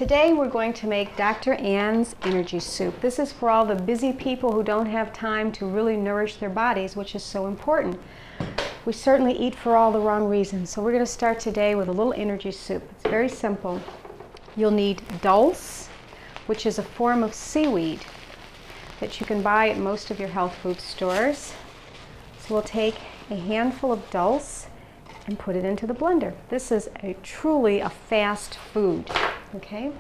Today we're going to make Dr. Ann's Energy Soup. This is for all the busy people who don't have time to really nourish their bodies, which is so important. We certainly eat for all the wrong reasons. So we're going to start today with a little energy soup. It's very simple. You'll need dulse, which is a form of seaweed that you can buy at most of your health food stores. So we'll take a handful of dulse and put it into the blender. This is truly a fast food. Okay.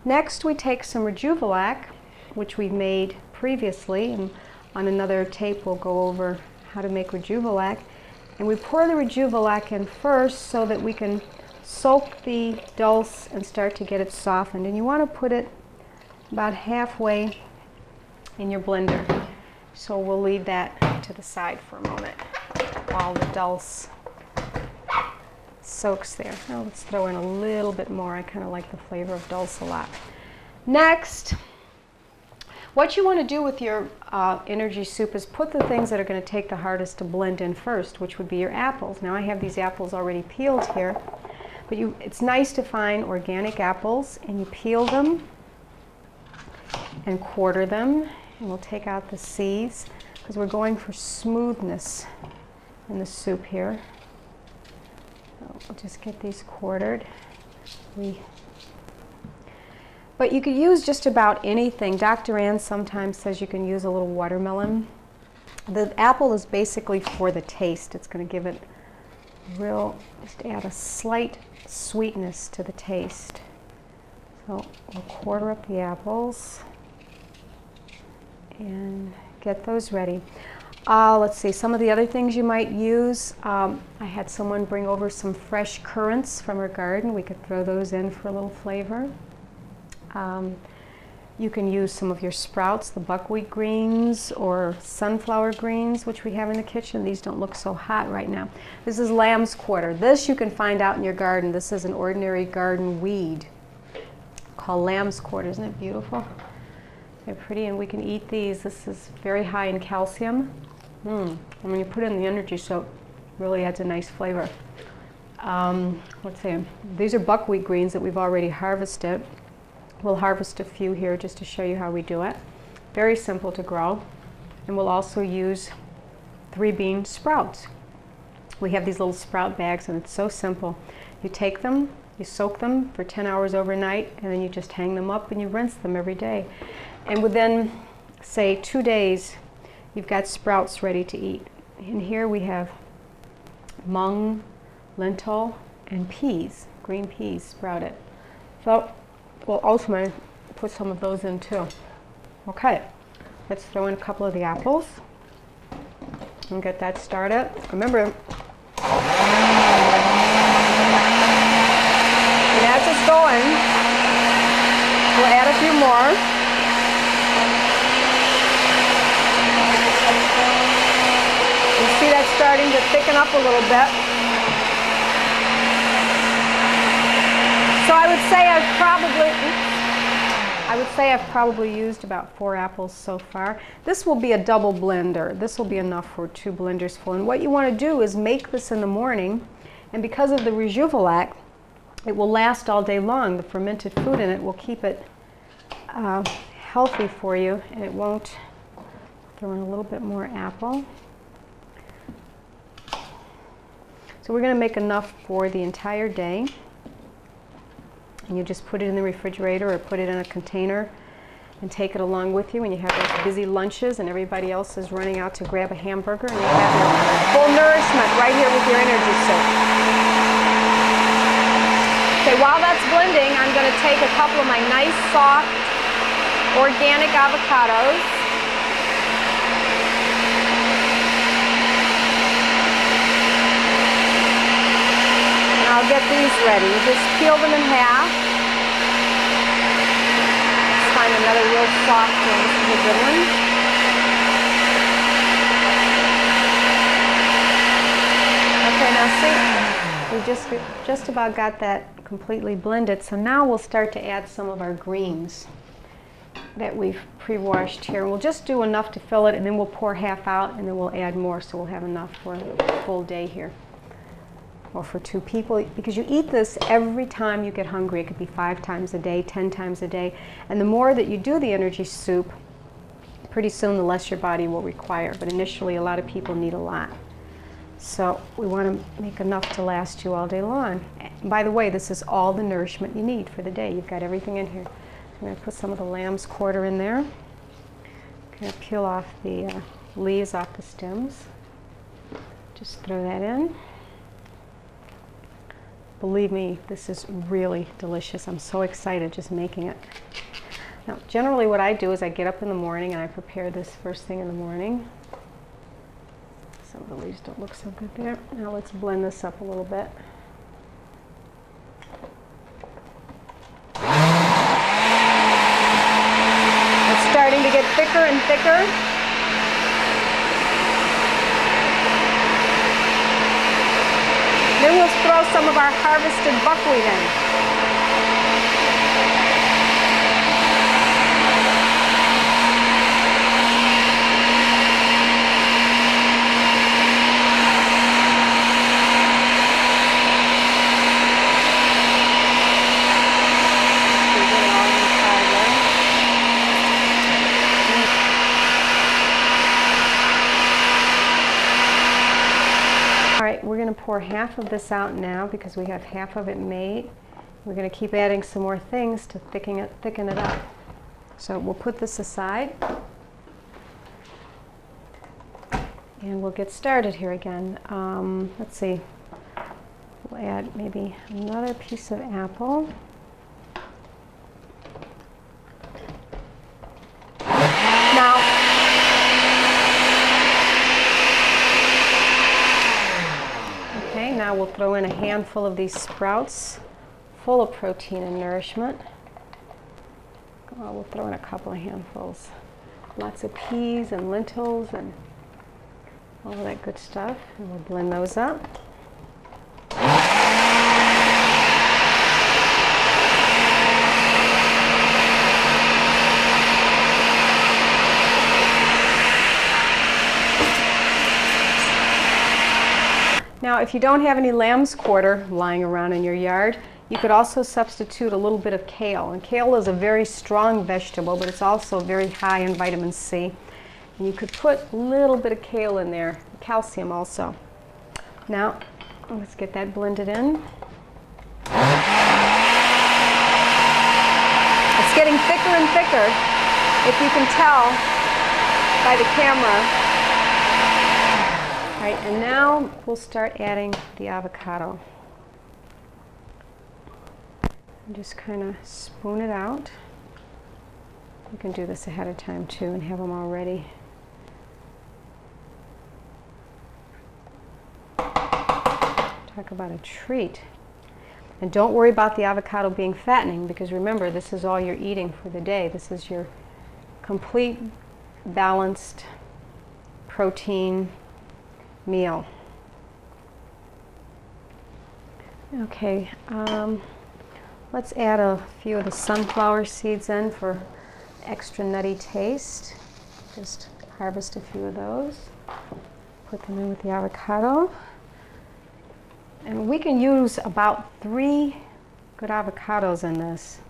Next, we take some Rejuvelac, which we've made previously, and on another tape we'll go over how to make Rejuvelac. And we pour the Rejuvelac in first so that we can soak the dulse and start to get it softened. And you want to put it about halfway in your blender. So we'll leave that to the side for a moment while the dulse soaks there. Now let's throw in a little bit more. I kind of like the flavor of dulse a lot. Next, what you want to do with your energy soup is put the things that are going to take the hardest to blend in first, which would be your apples. Now I have these apples already peeled here, but it's nice to find organic apples, and you peel them and quarter them, and we'll take out the seeds because we're going for smoothness in the soup here. We'll just get these quartered. But you could use just about anything. Dr. Ann sometimes says you can use a little watermelon. The apple is basically for the taste. It's going to give it just add a slight sweetness to the taste. So we'll quarter up the apples and get those ready. Let's see, some of the other things you might use. I had someone bring over some fresh currants from her garden. We could throw those in for a little flavor. You can use some of your sprouts, the buckwheat greens or sunflower greens, which we have in the kitchen. These don't look so hot right now. This is lamb's quarter. This you can find out in your garden. This is an ordinary garden weed called lamb's quarter. Isn't it beautiful? They're pretty, and we can eat these. This is very high in calcium. And when you put it in the energy soap, it really adds a nice flavor. Let's see, these are buckwheat greens that we've already harvested. We'll harvest a few here just to show you how we do it. Very simple to grow. And we'll also use 3-bean sprouts. We have these little sprout bags, and it's so simple. You take them, you soak them for 10 hours overnight, and then you just hang them up and you rinse them every day. And within, say, 2 days, you've got sprouts ready to eat. And here we have mung, lentil, and peas, green peas sprouted. So we'll ultimately put some of those in too. Okay, let's throw in a couple of the apples and get that started. Remember, and as it's going, we'll add a few more. You see that starting to thicken up a little bit. So I would say I've probably used about 4 apples so far. This will be a double blender. This will be enough for 2 blenders full. And what you want to do is make this in the morning, and because of the Rejuvelac, it will last all day long. The fermented food in it will keep it healthy for you, and it won't. Throw in a little bit more apple. So we're going to make enough for the entire day. And you just put it in the refrigerator or put it in a container and take it along with you when you have those busy lunches and everybody else is running out to grab a hamburger, and you have your full nourishment right here with your energy soup. Okay, while that's blending, I'm going to take a couple of my nice, soft, organic avocados. I'll get these ready. You just peel them in half. Let's find another real soft one. This is a good one. Okay, now see, we just about got that completely blended. So now we'll start to add some of our greens that we've pre-washed here. We'll just do enough to fill it, and then we'll pour half out, and then we'll add more, so we'll have enough for a full day here. or for 2 people, because you eat this every time you get hungry. It could be 5 times a day, 10 times a day. And the more that you do the energy soup, pretty soon the less your body will require. But initially, a lot of people need a lot. So we want to make enough to last you all day long. And by the way, this is all the nourishment you need for the day. You've got everything in here. I'm going to put some of the lamb's quarter in there. I'm going to peel off the leaves off the stems. Just throw that in. Believe me, this is really delicious. I'm so excited just making it. Now, generally what I do is I get up in the morning and I prepare this first thing in the morning. Some of the leaves don't look so good there. Now let's blend this up a little bit. It's starting to get thicker and thicker. Then we'll throw some of our harvested buckwheat in. We're going to pour half of this out now because we have half of it made. We're going to keep adding some more things to thicken it up. So we'll put this aside and we'll get started here again. Let's see, we'll add maybe another piece of apple. Now, now we'll throw in a handful of these sprouts, full of protein and nourishment. Well, we'll throw in a couple of handfuls. Lots of peas and lentils and all of that good stuff. And we'll blend those up. Now, if you don't have any lamb's quarter lying around in your yard, you could also substitute a little bit of kale. And kale is a very strong vegetable, but it's also very high in vitamin C. And you could put a little bit of kale in there, calcium also. Now, let's get that blended in. It's getting thicker and thicker, if you can tell by the camera. All right, and now we'll start adding the avocado. And just kind of spoon it out. You can do this ahead of time too and have them all ready. Talk about a treat. And don't worry about the avocado being fattening, because remember, this is all you're eating for the day. This is your complete, balanced protein meal. Okay, let's add a few of the sunflower seeds in for extra nutty taste. Just harvest a few of those, put them in with the avocado. And we can use about 3 good avocados in this.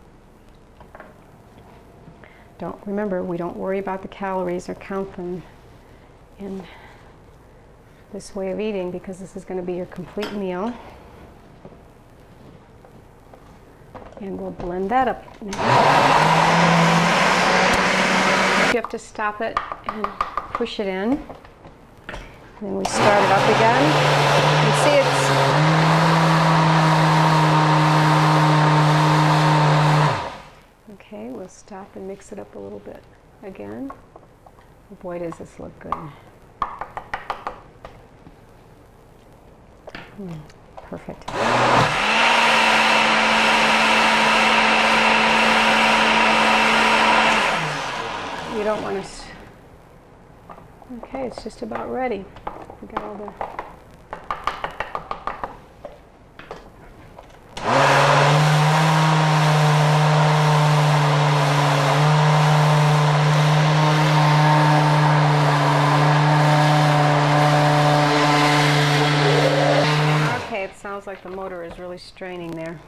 Remember, we don't worry about the calories or count them in this way of eating, because this is going to be your complete meal. And we'll blend that up now. You have to stop it and push it in. And then we start it up again. You see it's... Okay, we'll stop and mix it up a little bit again. Boy, does this look good. Perfect. You don't want to... Okay, it's just about ready. We got all the... really straining there.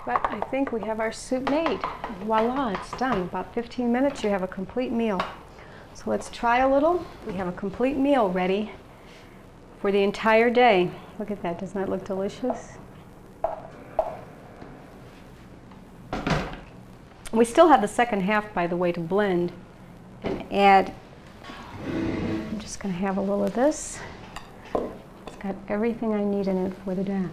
But I think we have our soup made. Voila, it's done. About 15 minutes, you have a complete meal. So let's try a little. We have a complete meal ready for the entire day. Look at that, doesn't that look delicious? We still have the second half, by the way, to blend and add. I'm just going to have a little of this. It's got everything I need in it for the day.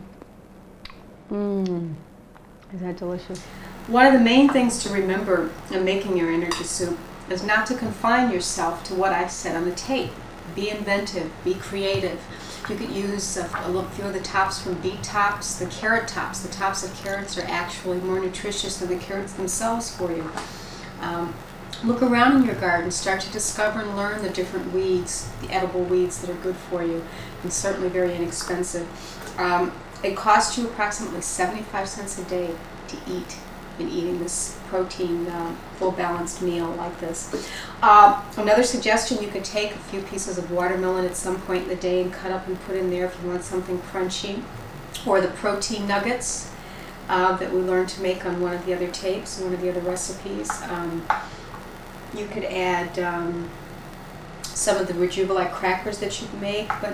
Is that delicious? One of the main things to remember in making your energy soup is not to confine yourself to what I've said on the tape. Be inventive, be creative. You could use a few of the tops from beet tops, the carrot tops. The tops of carrots are actually more nutritious than the carrots themselves for you. Look around in your garden, start to discover and learn the different weeds, the edible weeds that are good for you, and certainly very inexpensive. It costs you approximately 75 cents a day to eat in eating this protein, full balanced meal like this. Another suggestion, you could take a few pieces of watermelon at some point in the day and cut up and put in there if you want something crunchy, or the protein nuggets that we learned to make on one of the other tapes, one of the other recipes. You could add some of the Rejuvelite crackers that you can make, but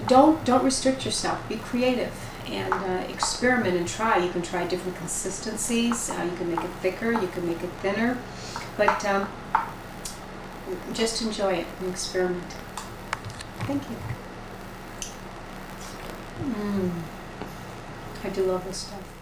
don't restrict yourself. Be creative and experiment and try. You can try different consistencies. You can make it thicker, you can make it thinner, but just enjoy it and experiment. Thank you. I do love this stuff.